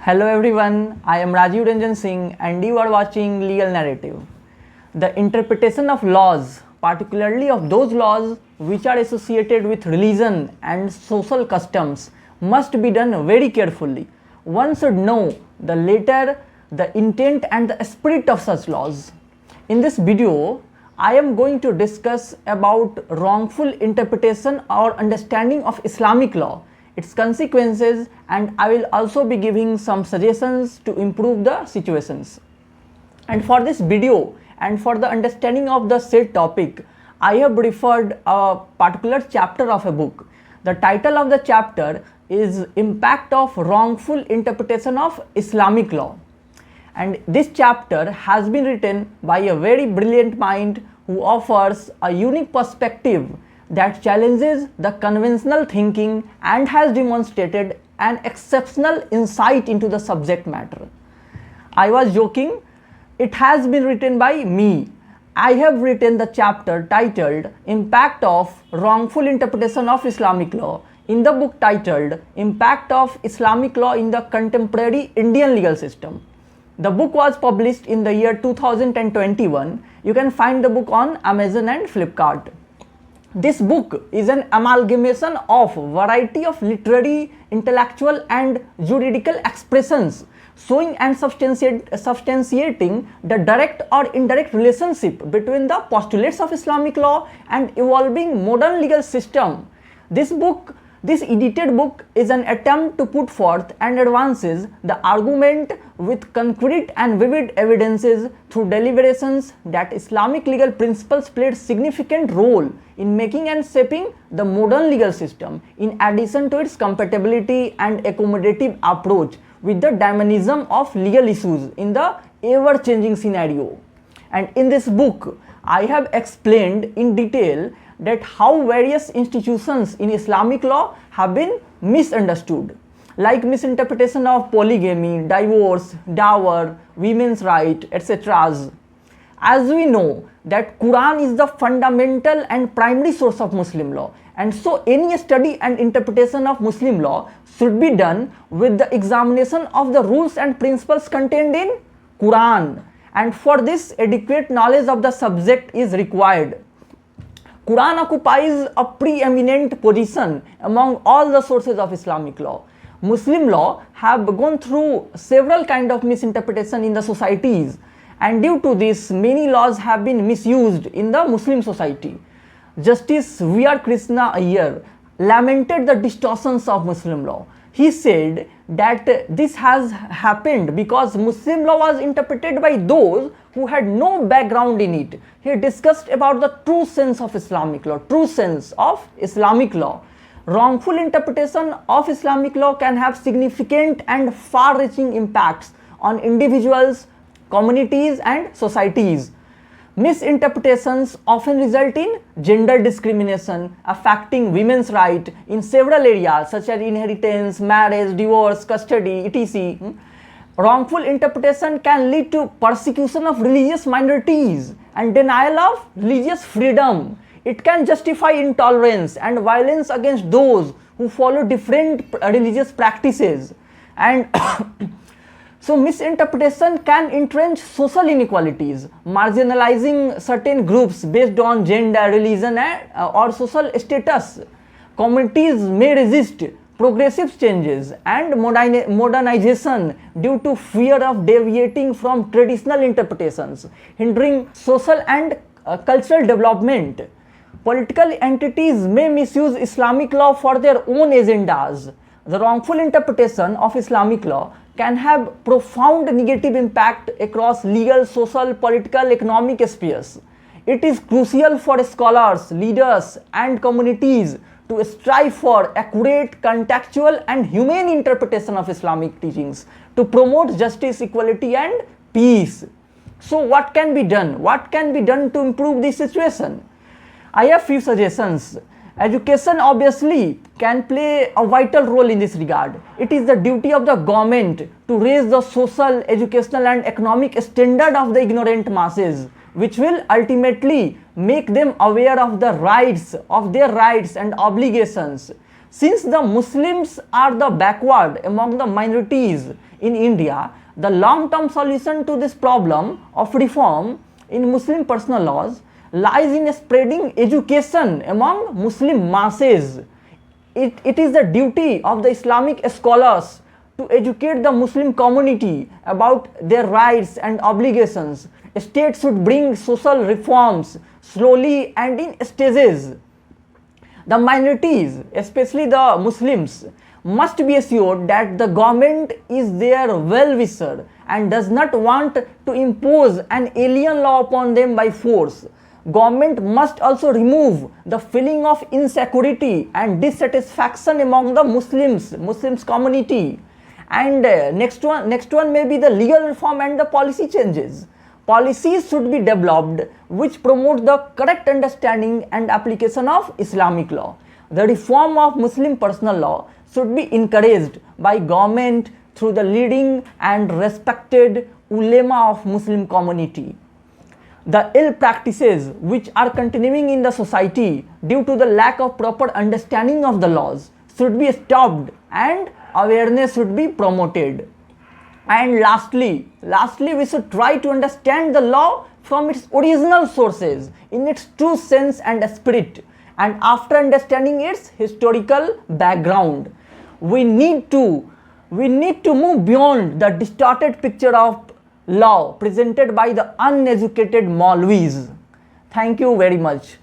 Hello everyone, I am Rajiv Ranjan Singh and you are watching Legal Narrative. The interpretation of laws, particularly of those laws which are associated with religion and social customs, must be done very carefully. One should know the letter, the intent and the spirit of such laws. In this video, I am going to discuss about wrongful interpretation or understanding of Islamic law, its consequences, and I will also be giving some suggestions to improve the situations. And for this video and for the understanding of the said topic, I have referred a particular chapter of a book. The title of the chapter is Impact of Wrongful Interpretation of Islamic Law. And this chapter has been written by a very brilliant mind who offers a unique perspective that challenges the conventional thinking and has demonstrated an exceptional insight into the subject matter. I was joking, it has been written by me. I have written the chapter titled Impact of Wrongful Interpretation of Islamic Law in the book titled Impact of Islamic Law in the Contemporary Indian Legal System. The book was published in the year 2021. You can find the book on Amazon and Flipkart. This book is an amalgamation of variety of literary, intellectual and juridical expressions showing and substantiating the direct or indirect relationship between the postulates of Islamic law and evolving modern legal system. This edited book is an attempt to put forth and advances the argument with concrete and vivid evidences through deliberations that Islamic legal principles played significant role in making and shaping the modern legal system, in addition to its compatibility and accommodative approach with the dynamism of legal issues in the ever-changing scenario. And in this book, I have explained in detail that how various institutions in Islamic law have been misunderstood, like misinterpretation of polygamy, divorce, dower, women's right, etc. As we know that Quran is the fundamental and primary source of Muslim law, and so any study and interpretation of Muslim law should be done with the examination of the rules and principles contained in Quran, and for this adequate knowledge of the subject is required. Quran occupies a preeminent position among all the sources of Islamic law. Muslim law have gone through several kind of misinterpretation in the societies, and due to this many laws have been misused in the Muslim society. Justice V.R. Krishna Iyer lamented the distortions of Muslim law. He said that this has happened because Muslim law was interpreted by those who had no background in it. He discussed about the true sense of Islamic law, Wrongful interpretation of Islamic law can have significant and far-reaching impacts on individuals, communities and societies. Misinterpretations often result in gender discrimination, affecting women's rights in several areas such as inheritance, marriage, divorce, custody, etc. Wrongful interpretation can lead to persecution of religious minorities and denial of religious freedom. It can justify intolerance and violence against those who follow different religious practices. And so misinterpretation can entrench social inequalities, marginalizing certain groups based on gender, religion or social status. Communities may resist progressive changes and modernization due to fear of deviating from traditional interpretations, hindering social and cultural development. Political entities may misuse Islamic law for their own agendas. The wrongful interpretation of Islamic law can have profound negative impact across legal, social, political, economic spheres. It is crucial for scholars, leaders and communities to strive for accurate, contextual and humane interpretation of Islamic teachings to promote justice, equality and peace. So what can be done? What can be done to improve this situation? I have few suggestions. Education obviously can play a vital role in this regard. It is the duty of the government to raise the social, educational and economic standard of the ignorant masses, which will ultimately make them aware of their rights and obligations. Since the Muslims are the backward among the minorities in India, the long-term solution to this problem of reform in Muslim personal laws lies in spreading education among Muslim masses. It is the duty of the Islamic scholars to educate the Muslim community about their rights and obligations. States should bring social reforms slowly and in stages. The minorities, especially the Muslims, must be assured that the government is their well-wisher and does not want to impose an alien law upon them by force. Government must also remove the feeling of insecurity and dissatisfaction among the Muslims community. And next one may be the legal reform and the policy changes. Policies should be developed which promote the correct understanding and application of Islamic law. The reform of Muslim personal law should be encouraged by government through the leading and respected ulema of Muslim community. The ill practices which are continuing in the society due to the lack of proper understanding of the laws should be stopped and awareness should be promoted. And lastly, we should try to understand the law from its original sources in its true sense and spirit, and after understanding its historical background, we need to move beyond the distorted picture of law presented by the uneducated Maulvis. Thank you very much.